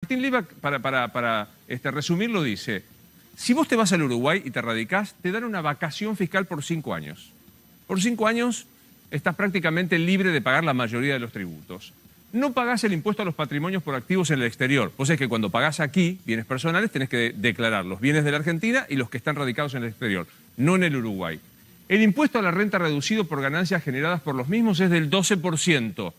Martín Litvak, para resumirlo, dice: si vos te vas al Uruguay y te radicás, te dan una vacación fiscal por 5 años. Por 5 años estás prácticamente libre de pagar la mayoría de los tributos. No pagás el impuesto a los patrimonios por activos en el exterior. Vos sabés que cuando pagás aquí bienes personales tenés que declarar los bienes de la Argentina y los que están radicados en el exterior, no en el Uruguay. El impuesto a la renta reducido por ganancias generadas por los mismos es del 12%.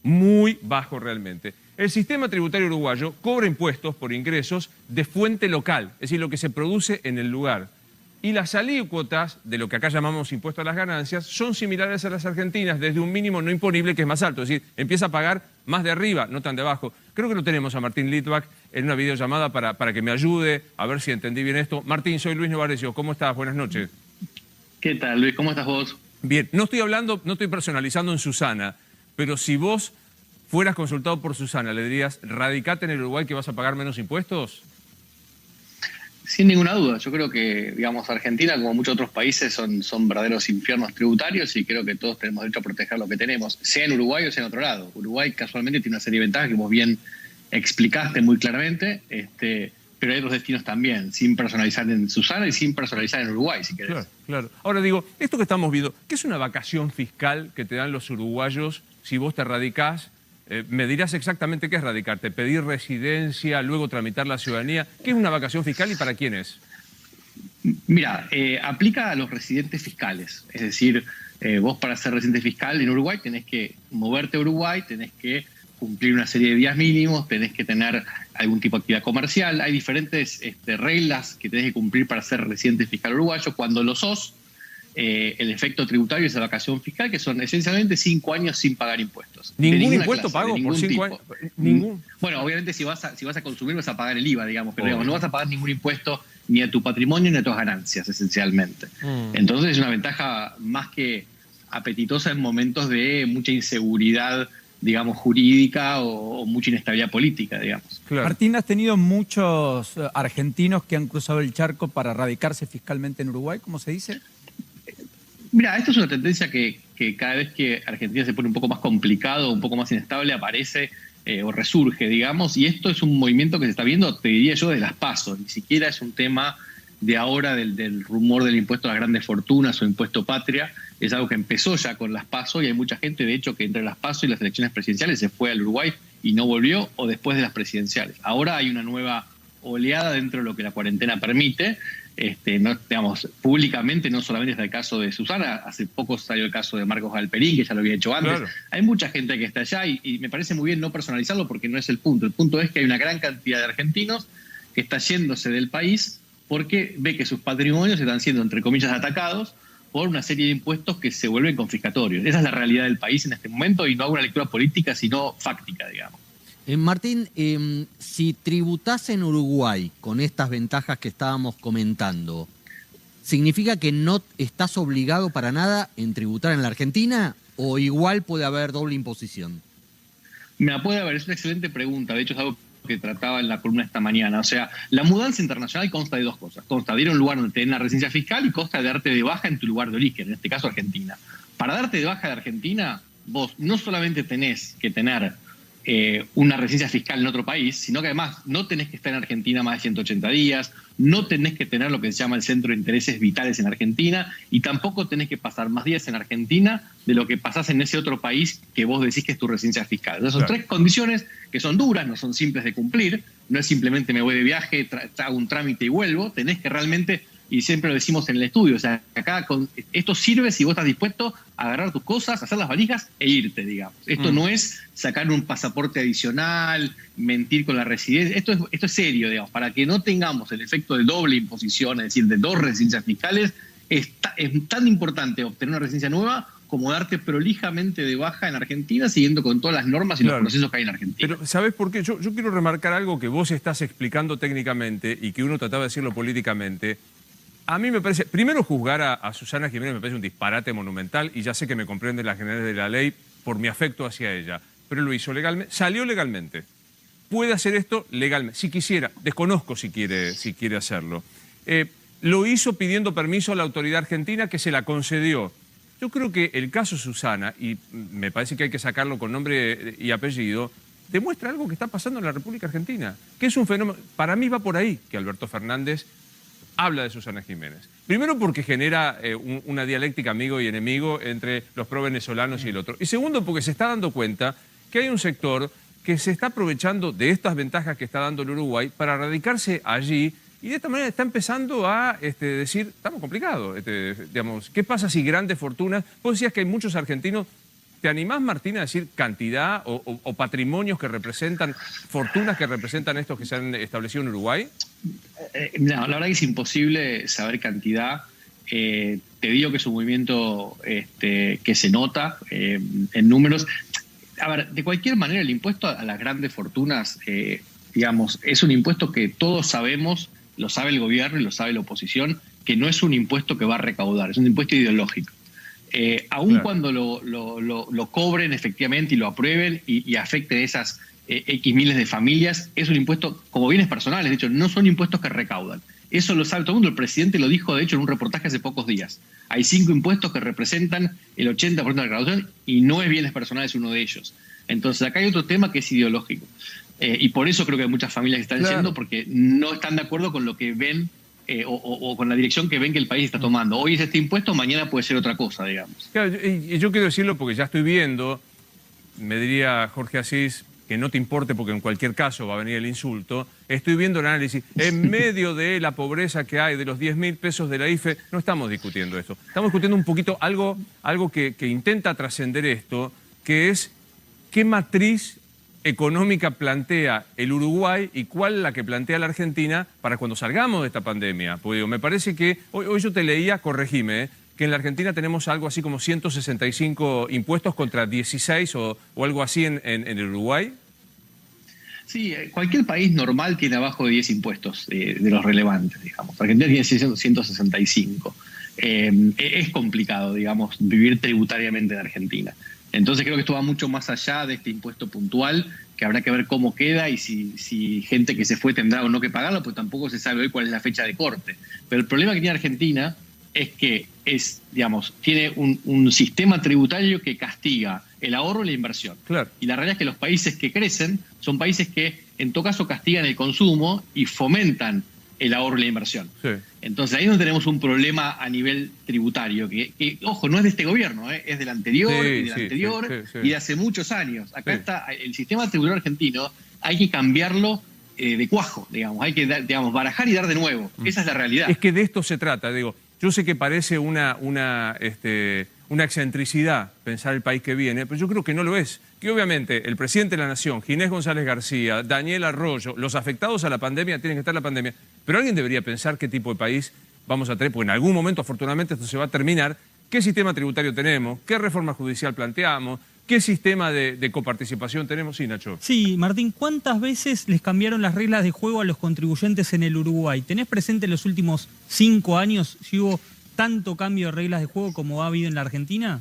Muy bajo realmente. El sistema tributario uruguayo cobra impuestos por ingresos de fuente local, es decir, lo que se produce en el lugar. Y las alícuotas de lo que acá llamamos impuesto a las ganancias son similares a las argentinas, desde un mínimo no imponible que es más alto, es decir, empieza a pagar más de arriba, no tan de abajo. Creo que lo tenemos a Martín Litvak en una videollamada para que me ayude a ver si entendí bien esto. Martín, soy Luis Novarecio, ¿cómo estás? Buenas noches. ¿Qué tal, Luis? ¿Cómo estás vos? Bien, no estoy personalizando en Susana, pero si vos fueras consultado por Susana, ¿le dirías, radicate en el Uruguay que vas a pagar menos impuestos? Sin ninguna duda. Yo creo que, digamos, Argentina, como muchos otros países, son verdaderos infiernos tributarios y creo que todos tenemos derecho a proteger lo que tenemos, sea en Uruguay o sea en otro lado. Uruguay casualmente tiene una serie de ventajas que vos bien explicaste muy claramente, pero hay otros destinos también, sin personalizar en Susana y sin personalizar en Uruguay, si querés. Claro, claro. Ahora digo, esto que estamos viendo, ¿qué es una vacación fiscal que te dan los uruguayos si vos te radicás? Me dirás exactamente qué es radicarte, pedir residencia, luego tramitar la ciudadanía. ¿Qué es una vacación fiscal y para quién es? Mira, aplica a los residentes fiscales. Es decir, vos para ser residente fiscal en Uruguay tenés que moverte a Uruguay, tenés que cumplir una serie de días mínimos, tenés que tener algún tipo de actividad comercial. Hay diferentes reglas que tenés que cumplir para ser residente fiscal uruguayo. Cuando lo sos, el efecto tributario es la vacación fiscal, que son esencialmente 5 años sin pagar impuestos. ¿Ningún impuesto pago por 5 años? ¿Ningún? Bueno, obviamente si vas a consumir vas a pagar el IVA, digamos, pero digamos, no vas a pagar ningún impuesto ni a tu patrimonio ni a tus ganancias, esencialmente. Entonces es una ventaja más que apetitosa en momentos de mucha inseguridad, digamos, jurídica o mucha inestabilidad política, digamos. Claro. Martín, ¿has tenido muchos argentinos que han cruzado el charco para radicarse fiscalmente en Uruguay, como se dice? Mira, esto es una tendencia que cada vez que Argentina se pone un poco más complicado, un poco más inestable, aparece o resurge, digamos, y esto es un movimiento que se está viendo, te diría yo, de las PASO. Ni siquiera es un tema de ahora del rumor del impuesto a las grandes fortunas o impuesto patria, es algo que empezó ya con las PASO y hay mucha gente, de hecho, que entre las PASO y las elecciones presidenciales se fue al Uruguay y no volvió, o después de las presidenciales. Ahora hay una nueva oleada dentro de lo que la cuarentena permite. No, digamos, públicamente no solamente está el caso de Susana, hace poco salió el caso de Marcos Galperín, que ya lo había hecho antes. Claro. Hay mucha gente que está allá y me parece muy bien no personalizarlo porque no es el punto. El punto es que hay una gran cantidad de argentinos que está yéndose del país porque ve que sus patrimonios están siendo, entre comillas, atacados por una serie de impuestos que se vuelven confiscatorios. Esa es la realidad del país en este momento y no hago una lectura política, sino fáctica, digamos. Martín, si tributás en Uruguay con estas ventajas que estábamos comentando, ¿significa que no estás obligado para nada en tributar en la Argentina o igual puede haber doble imposición? Mira, puede haber, es una excelente pregunta, de hecho es algo que trataba en la columna esta mañana. O sea, la mudanza internacional consta de dos cosas. Consta de ir a un lugar donde tenés una residencia fiscal y consta de darte de baja en tu lugar de origen, en este caso Argentina. Para darte de baja de Argentina, vos no solamente tenés que tener una residencia fiscal en otro país, sino que además no tenés que estar en Argentina más de 180 días, no tenés que tener lo que se llama el centro de intereses vitales en Argentina y tampoco tenés que pasar más días en Argentina de lo que pasás en ese otro país que vos decís que es tu residencia fiscal. Entonces, son tres condiciones que son duras, no son simples de cumplir, no es simplemente me voy de viaje, hago un trámite y vuelvo, tenés que realmente, y siempre lo decimos en el estudio, o sea, acá esto sirve si vos estás dispuesto a agarrar tus cosas, hacer las valijas e irte, digamos. Esto no es sacar un pasaporte adicional, mentir con la residencia, esto es serio, digamos, para que no tengamos el efecto de doble imposición, es decir, de dos residencias fiscales, es tan importante obtener una residencia nueva como darte prolijamente de baja en Argentina, siguiendo con todas las normas y los procesos que hay en Argentina. Pero, ¿sabés por qué? Yo quiero remarcar algo que vos estás explicando técnicamente y que uno trataba de decirlo políticamente. A mí me parece, primero juzgar a Susana Jiménez me parece un disparate monumental y ya sé que me comprenden las generales de la ley por mi afecto hacia ella, pero lo hizo legalmente, salió legalmente. Puede hacer esto legalmente, si quisiera, desconozco si quiere hacerlo. Lo hizo pidiendo permiso a la autoridad argentina que se la concedió. Yo creo que el caso Susana, y me parece que hay que sacarlo con nombre y apellido, demuestra algo que está pasando en la República Argentina, que es un fenómeno, para mí va por ahí que Alberto Fernández habla de Susana Jiménez. Primero porque genera una dialéctica amigo y enemigo entre los pro-venezolanos y el otro. Y segundo porque se está dando cuenta que hay un sector que se está aprovechando de estas ventajas que está dando el Uruguay para radicarse allí y de esta manera está empezando a decir, estamos complicados, digamos, ¿qué pasa si grandes fortunas? Vos decías que hay muchos argentinos. ¿Te animás, Martín, a decir cantidad o patrimonios que representan, fortunas que representan estos que se han establecido en Uruguay? No, la verdad que es imposible saber cantidad. Te digo que es un movimiento que se nota en números. A ver, de cualquier manera, el impuesto a las grandes fortunas, digamos, es un impuesto que todos sabemos, lo sabe el gobierno y lo sabe la oposición, que no es un impuesto que va a recaudar, es un impuesto ideológico. Aun Claro. cuando lo cobren efectivamente y lo aprueben y afecten esas X miles de familias, es un impuesto como bienes personales, de hecho, no son impuestos que recaudan. Eso lo sabe todo el mundo, el presidente lo dijo, de hecho, en un reportaje hace pocos días. Hay 5 impuestos que representan el 80% de la recaudación y no es bienes personales uno de ellos. Entonces, acá hay otro tema que es ideológico. Y por eso creo que hay muchas familias que están Claro. yendo, porque no están de acuerdo con lo que ven o con la dirección que ven que el país está tomando. Hoy es este impuesto, mañana puede ser otra cosa, digamos. Claro, y yo quiero decirlo porque ya estoy viendo, me diría Jorge Asís, que no te importe porque en cualquier caso va a venir el insulto, estoy viendo el análisis. En medio de la pobreza que hay, de los 10.000 pesos de la IFE, no estamos discutiendo esto. Estamos discutiendo un poquito algo que intenta trascender esto, que es qué matriz económica plantea el Uruguay y cuál la que plantea la Argentina para cuando salgamos de esta pandemia. Porque digo, me parece que, hoy yo te leía, corregime, que en la Argentina tenemos algo así como 165 impuestos contra 16 o algo así en el Uruguay. Sí, cualquier país normal tiene abajo de 10 impuestos de los relevantes, digamos. Argentina tiene 165. Es complicado, digamos, vivir tributariamente en Argentina. Entonces creo que esto va mucho más allá de este impuesto puntual, que habrá que ver cómo queda y si gente que se fue tendrá o no que pagarlo, pues tampoco se sabe hoy cuál es la fecha de corte. Pero el problema que tiene Argentina es que tiene un sistema tributario que castiga el ahorro y la inversión. Claro. Y la realidad es que los países que crecen son países que en todo caso castigan el consumo y fomentan el ahorro y la inversión. Sí. Entonces ahí no tenemos un problema a nivel tributario, que ojo, no es de este gobierno, es del anterior Sí, y del sí, anterior sí. y de hace muchos años. Acá Sí. está el sistema tributario argentino, hay que cambiarlo de cuajo, digamos, hay que barajar y dar de nuevo. Esa es la realidad. Es que de esto se trata, digo. Yo sé que parece una excentricidad pensar el país que viene, pero yo creo que no lo es. Que obviamente el presidente de la Nación, Ginés González García, Daniel Arroyo, los afectados a la pandemia tienen que estar en la pandemia, pero alguien debería pensar qué tipo de país vamos a tener, porque en algún momento afortunadamente esto se va a terminar, qué sistema tributario tenemos, qué reforma judicial planteamos, qué sistema de coparticipación tenemos. Sí, Nacho. Sí, Martín, ¿cuántas veces les cambiaron las reglas de juego a los contribuyentes en el Uruguay? ¿Tenés presente en los últimos 5 años si hubo tanto cambio de reglas de juego como ha habido en la Argentina?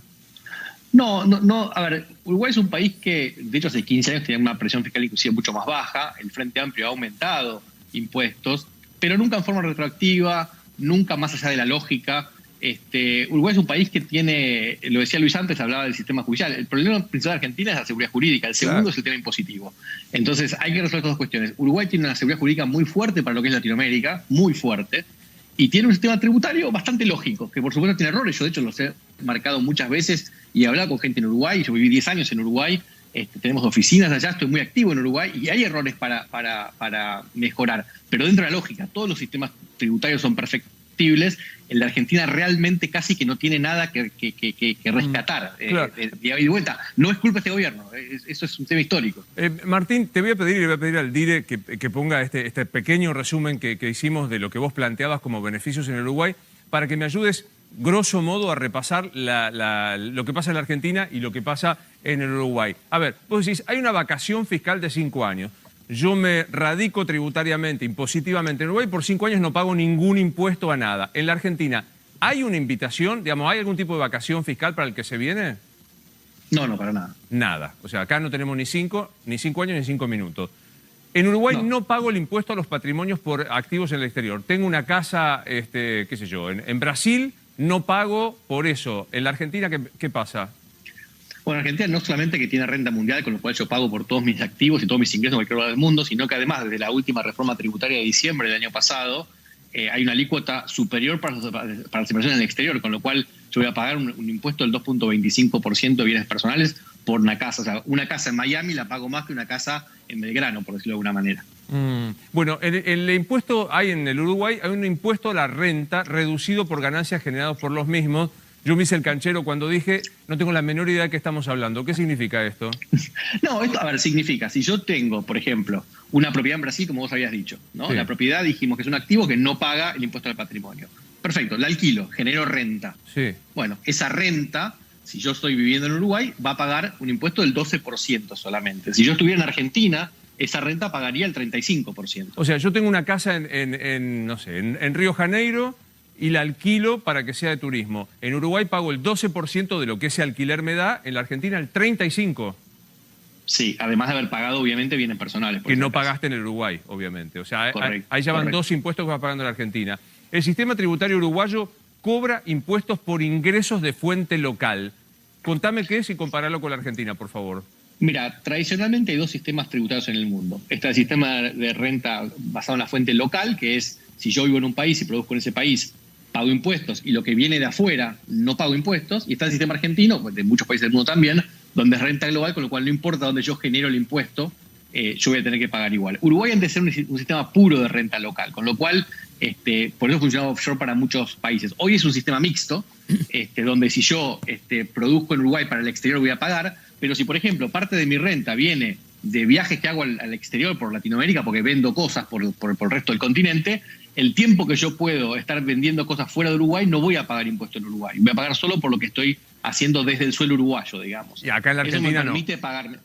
No. A ver, Uruguay es un país que, de hecho, hace 15 años tenía una presión fiscal inclusive mucho más baja. El Frente Amplio ha aumentado impuestos, pero nunca en forma retroactiva, nunca más allá de la lógica. Uruguay es un país que tiene, lo decía Luis antes, hablaba del sistema judicial. El problema principal de Argentina es la seguridad jurídica, el segundo es el tema impositivo. Entonces hay que resolver estas dos cuestiones. Uruguay tiene una seguridad jurídica muy fuerte para lo que es Latinoamérica, muy fuerte, y tiene un sistema tributario bastante lógico, que por supuesto tiene errores. Yo de hecho los he marcado muchas veces y he hablado con gente en Uruguay, yo viví 10 años en Uruguay, tenemos oficinas allá, estoy muy activo en Uruguay y hay errores para mejorar, pero dentro de la lógica, todos los sistemas tributarios son perfectibles. En la Argentina realmente casi que no tiene nada que rescatar. Claro. De ida y vuelta. No es culpa de este gobierno, eso es un tema histórico. Martín, te voy a pedir y le voy a pedir al DIRE que ponga este pequeño resumen que hicimos de lo que vos planteabas como beneficios en el Uruguay, para que me ayudes, grosso modo, a repasar lo que pasa en la Argentina y lo que pasa en el Uruguay. A ver, vos decís, hay una vacación fiscal de 5 años. Yo me radico tributariamente, impositivamente en Uruguay, por 5 años no pago ningún impuesto a nada. En la Argentina, ¿hay una invitación? Digamos, ¿hay algún tipo de vacación fiscal para el que se viene? No, para nada. Nada. O sea, acá no tenemos ni 5 años ni 5 minutos. En Uruguay no pago el impuesto a los patrimonios por activos en el exterior. Tengo una casa, qué sé yo, en Brasil no pago por eso. En la Argentina, ¿qué pasa? Bueno, Argentina no solamente que tiene renta mundial, con lo cual yo pago por todos mis activos y todos mis ingresos en cualquier lugar del mundo, sino que además desde la última reforma tributaria de diciembre del año pasado, hay una alícuota superior para las inversiones en el exterior, con lo cual yo voy a pagar un impuesto del 2.25% de bienes personales por una casa. O sea, una casa en Miami la pago más que una casa en Belgrano, por decirlo de alguna manera. Bueno, el impuesto hay en el Uruguay, hay un impuesto a la renta reducido por ganancias generadas por los mismos. Yo me hice el canchero cuando dije, no tengo la menor idea de qué estamos hablando. ¿Qué significa esto? No, esto, a ver, significa, si yo tengo, por ejemplo, una propiedad en Brasil, como vos habías dicho, ¿no? Sí. La propiedad dijimos que es un activo que no paga el impuesto al patrimonio. Perfecto, la alquilo, genero renta. Sí. Bueno, esa renta, si yo estoy viviendo en Uruguay, va a pagar un impuesto del 12% solamente. Si yo estuviera en Argentina, esa renta pagaría el 35%. O sea, yo tengo una casa en Río Janeiro y la alquilo para que sea de turismo. En Uruguay pago el 12% de lo que ese alquiler me da, en la Argentina el 35%. Sí, además de haber pagado, obviamente, bienes personales. Que no pagaste en el Uruguay, obviamente. O sea, Correcto, ahí ya van correcto. 2 impuestos que va pagando la Argentina. El sistema tributario uruguayo cobra impuestos por ingresos de fuente local. Contame qué es y compararlo con la Argentina, por favor. Mira, tradicionalmente hay 2 sistemas tributarios en el mundo. Está el sistema de renta basado en la fuente local, que es si yo vivo en un país y produzco en ese país, pago impuestos, y lo que viene de afuera no pago impuestos. Y está el sistema argentino, de muchos países del mundo también, donde es renta global, con lo cual no importa dónde yo genero el impuesto, yo voy a tener que pagar igual. Uruguay antes de ser un sistema puro de renta local, con lo cual por eso funcionaba offshore para muchos países. Hoy es un sistema mixto, donde si yo produzco en Uruguay para el exterior voy a pagar, pero si, por ejemplo, parte de mi renta viene de viajes que hago al exterior por Latinoamérica, porque vendo cosas por el resto del continente, el tiempo que yo puedo estar vendiendo cosas fuera de Uruguay no voy a pagar impuesto en Uruguay. Voy a pagar solo por lo que estoy haciendo desde el suelo uruguayo, digamos. Y acá en la Argentina eso me permite pagarme.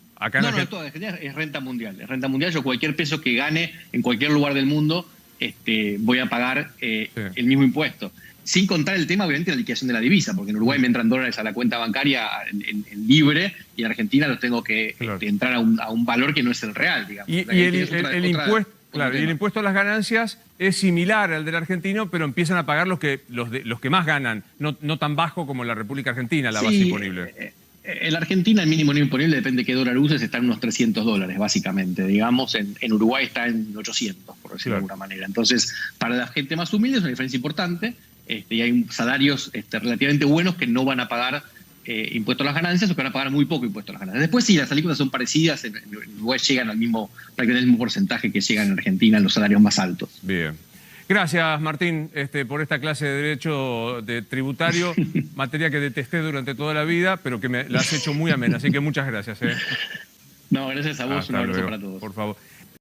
Todo en Argentina es renta mundial. Es renta mundial. Yo cualquier peso que gane en cualquier lugar del mundo voy a pagar el mismo impuesto. Sin contar el tema, obviamente, de la liquidación de la divisa, porque en Uruguay me entran dólares a la cuenta bancaria en libre y en Argentina los tengo que entrar a un valor que no es el real, digamos. Y el impuesto... Claro, y el impuesto a las ganancias es similar al del argentino, pero empiezan a pagar los que más ganan, no tan bajo como en la República Argentina, la base imponible. En la Argentina el mínimo no imponible, depende de qué dólar uses, está en unos $300, básicamente. Digamos, en Uruguay está en 800, por decirlo de alguna manera. Entonces, para la gente más humilde es una diferencia importante, y hay salarios relativamente buenos que no van a pagar impuesto a las ganancias o que van a pagar muy poco impuesto a las ganancias. Después sí, las alícuotas son parecidas, en Uruguay llegan prácticamente al mismo porcentaje que llegan en Argentina en los salarios más altos. Bien. Gracias, Martín, por esta clase de derecho tributario, materia que detesté durante toda la vida, pero que la has hecho muy amena, así que muchas gracias. No, gracias a vos, Hasta un abrazo luego, para todos. por favor.